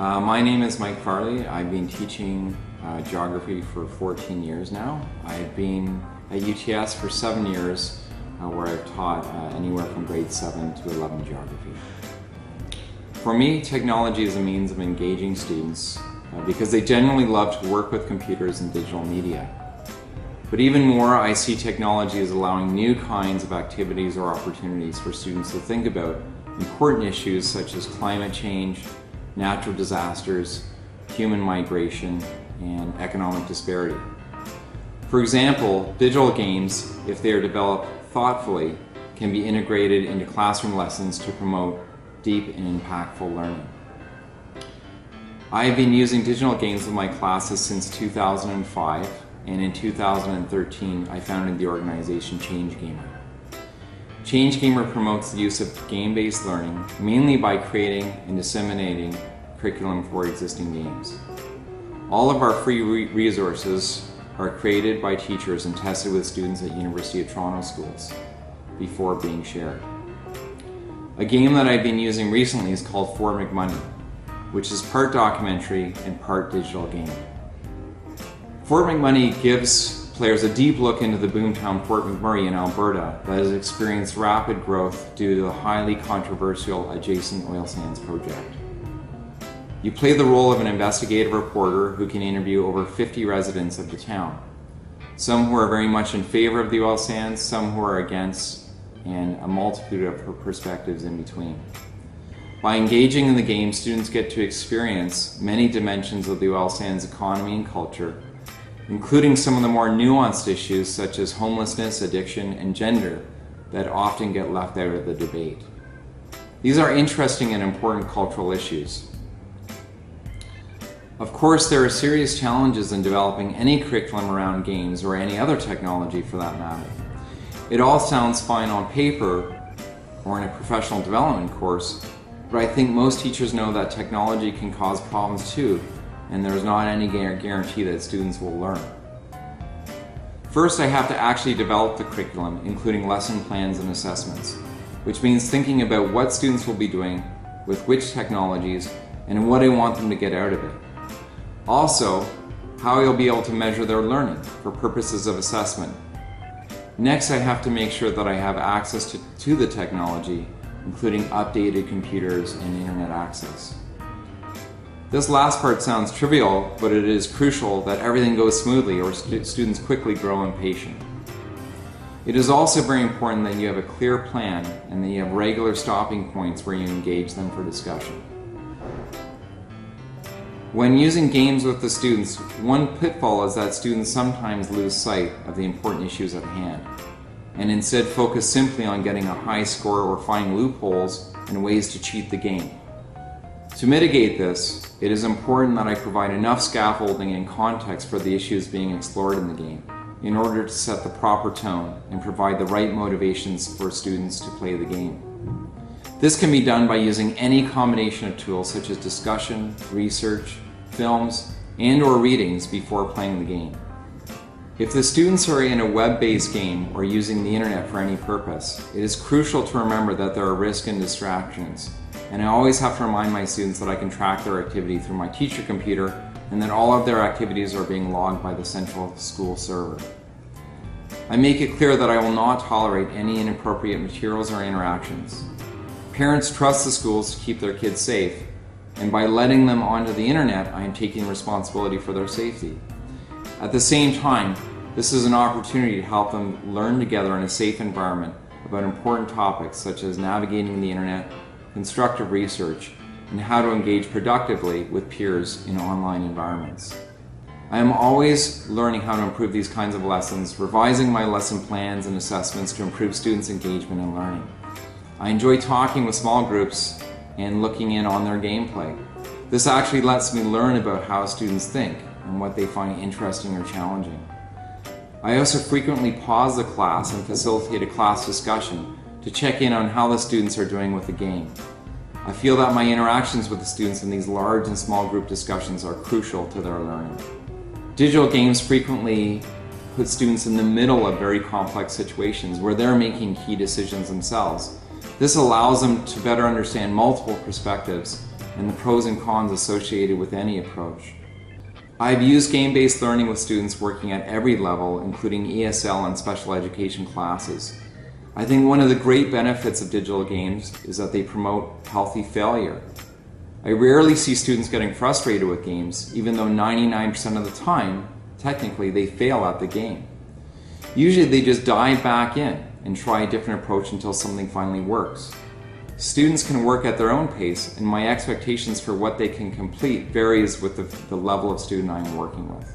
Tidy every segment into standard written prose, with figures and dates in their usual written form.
My name is Mike Farley. I've been teaching geography for 14 years now. I've been at UTS for 7 years where I've taught anywhere from grade 7 to 11 geography. For me, technology is a means of engaging students because they generally love to work with computers and digital media. But even more, I see technology as allowing new kinds of activities or opportunities for students to think about important issues such as climate change, natural disasters, human migration, and economic disparity. For example, digital games, if they are developed thoughtfully, can be integrated into classroom lessons to promote deep and impactful learning. I have been using digital games with my classes since 2005, and in 2013 I founded the organization Change Gamer. Change Gamer promotes the use of game-based learning, mainly by creating and disseminating curriculum for existing games. All of our free resources are created by teachers and tested with students at University of Toronto schools before being shared. A game that I've been using recently is called Fort McMoney, which is part documentary and part digital game. Fort McMoney gives players a deep look into the boomtown Fort McMurray in Alberta that has experienced rapid growth due to the highly controversial adjacent oil sands project. You play the role of an investigative reporter who can interview over 50 residents of the town. Some who are very much in favor of the oil sands, some who are against, and a multitude of perspectives in between. By engaging in the game, students get to experience many dimensions of the oil sands economy and culture, including some of the more nuanced issues such as homelessness, addiction, and gender that often get left out of the debate. These are interesting and important cultural issues. Of course, there are serious challenges in developing any curriculum around games or any other technology for that matter. It all sounds fine on paper or in a professional development course, but I think most teachers know that technology can cause problems too, and there's not any guarantee that students will learn. First, I have to actually develop the curriculum, including lesson plans and assessments, which means thinking about what students will be doing with which technologies and what I want them to get out of it. Also, how you'll be able to measure their learning for purposes of assessment. Next, I have to make sure that I have access to the technology, including updated computers and internet access. This last part sounds trivial, but it is crucial that everything goes smoothly or students quickly grow impatient. It is also very important that you have a clear plan and that you have regular stopping points where you engage them for discussion. When using games with the students, one pitfall is that students sometimes lose sight of the important issues at hand and instead focus simply on getting a high score or finding loopholes and ways to cheat the game. To mitigate this, it is important that I provide enough scaffolding and context for the issues being explored in the game in order to set the proper tone and provide the right motivations for students to play the game. This can be done by using any combination of tools such as discussion, research, films, and/or readings before playing the game. If the students are in a web-based game or using the internet for any purpose, it is crucial to remember that there are risks and distractions, and I always have to remind my students that I can track their activity through my teacher computer and that all of their activities are being logged by the central school server. I make it clear that I will not tolerate any inappropriate materials or interactions. Parents trust the schools to keep their kids safe, and by letting them onto the internet, I am taking responsibility for their safety. At the same time, this is an opportunity to help them learn together in a safe environment about important topics such as navigating the internet, constructive research, and how to engage productively with peers in online environments. I am always learning how to improve these kinds of lessons, revising my lesson plans and assessments to improve students' engagement and learning. I enjoy talking with small groups and looking in on their gameplay. This actually lets me learn about how students think and what they find interesting or challenging. I also frequently pause the class and facilitate a class discussion to check in on how the students are doing with the game. I feel that my interactions with the students in these large and small group discussions are crucial to their learning. Digital games frequently put students in the middle of very complex situations where they're making key decisions themselves. This allows them to better understand multiple perspectives and the pros and cons associated with any approach. I've used game-based learning with students working at every level, including ESL and special education classes. I think one of the great benefits of digital games is that they promote healthy failure. I rarely see students getting frustrated with games, even though 99% of the time, technically, they fail at the game. Usually they just dive back in and try a different approach until something finally works. Students can work at their own pace, and my expectations for what they can complete varies with the level of student I'm working with.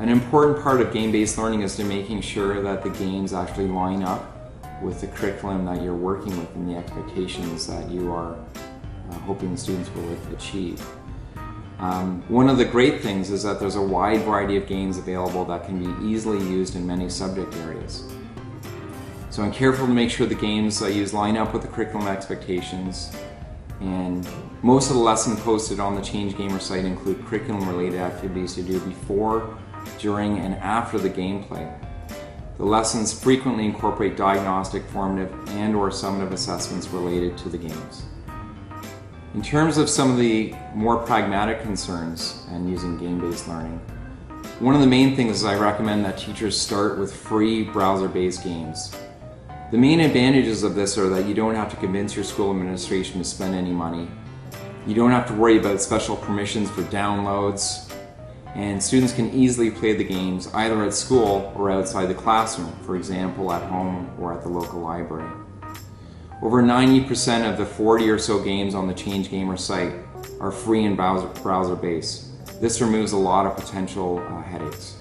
An important part of game-based learning is to making sure that the games actually line up with the curriculum that you're working with and the expectations that you are hoping the students will achieve. One of the great things is that there's a wide variety of games available that can be easily used in many subject areas. So I'm careful to make sure the games I use line up with the curriculum expectations, and most of the lessons posted on the Change Gamer site include curriculum-related activities to do before, during, and after the gameplay. The lessons frequently incorporate diagnostic, formative, and/or summative assessments related to the games. In terms of some of the more pragmatic concerns and using game-based learning, one of the main things is I recommend that teachers start with free browser-based games. The main advantages of this are that you don't have to convince your school administration to spend any money. You don't have to worry about special permissions for downloads, and students can easily play the games either at school or outside the classroom, for example at home or at the local library. Over 90% of the 40 or so games on the Change Gamer site are free and browser-based. This removes a lot of potential headaches.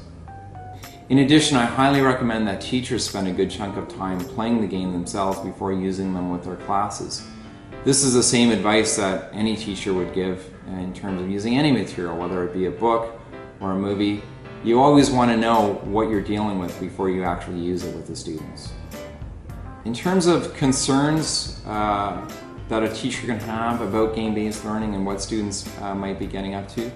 In addition, I highly recommend that teachers spend a good chunk of time playing the game themselves before using them with their classes. This is the same advice that any teacher would give in terms of using any material, whether it be a book or a movie. You always want to know what you're dealing with before you actually use it with the students. In terms of concerns that a teacher can have about game-based learning and what students might be getting up to,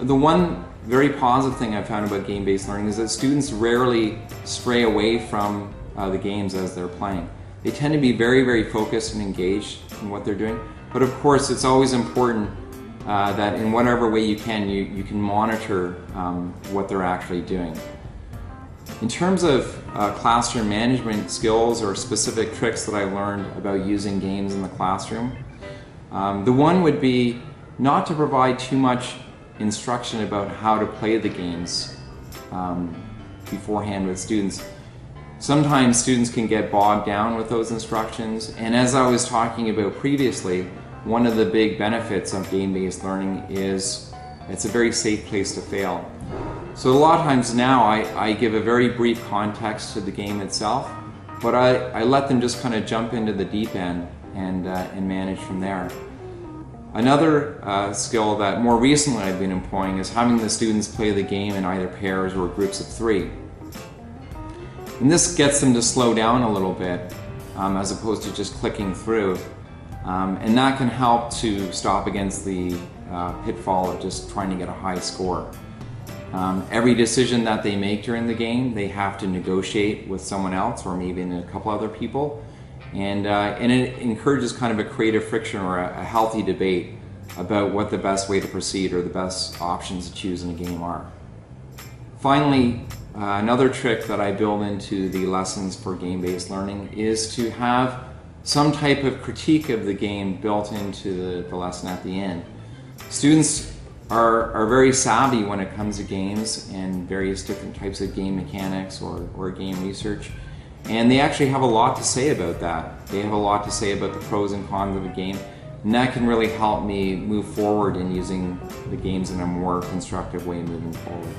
the one very positive thing I've found about game-based learning is that students rarely stray away from the games as they're playing. They tend to be very, very focused and engaged in what they're doing, but of course it's always important that in whatever way you can monitor what they're actually doing. In terms of classroom management skills or specific tricks that I learned about using games in the classroom, the one would be not to provide too much instruction about how to play the games beforehand with students. Sometimes students can get bogged down with those instructions, and as I was talking about previously, one of the big benefits of game-based learning is it's a very safe place to fail. So a lot of times now I give a very brief context to the game itself, but I let them just kind of jump into the deep end and manage from there. Another skill that more recently I've been employing is having the students play the game in either pairs or groups of 3. And this gets them to slow down a little bit as opposed to just clicking through. And that can help to stop against the pitfall of just trying to get a high score. Every decision that they make during the game, they have to negotiate with someone else or maybe a couple other people. And it encourages kind of a creative friction or a healthy debate about what the best way to proceed or the best options to choose in a game are. Finally, another trick that I build into the lessons for game-based learning is to have some type of critique of the game built into the lesson at the end. Students are very savvy when it comes to games and various different types of game mechanics or game research, and they actually have a lot to say about that. They have a lot to say about the pros and cons of a game, and that can really help me move forward in using the games in a more constructive way moving forward.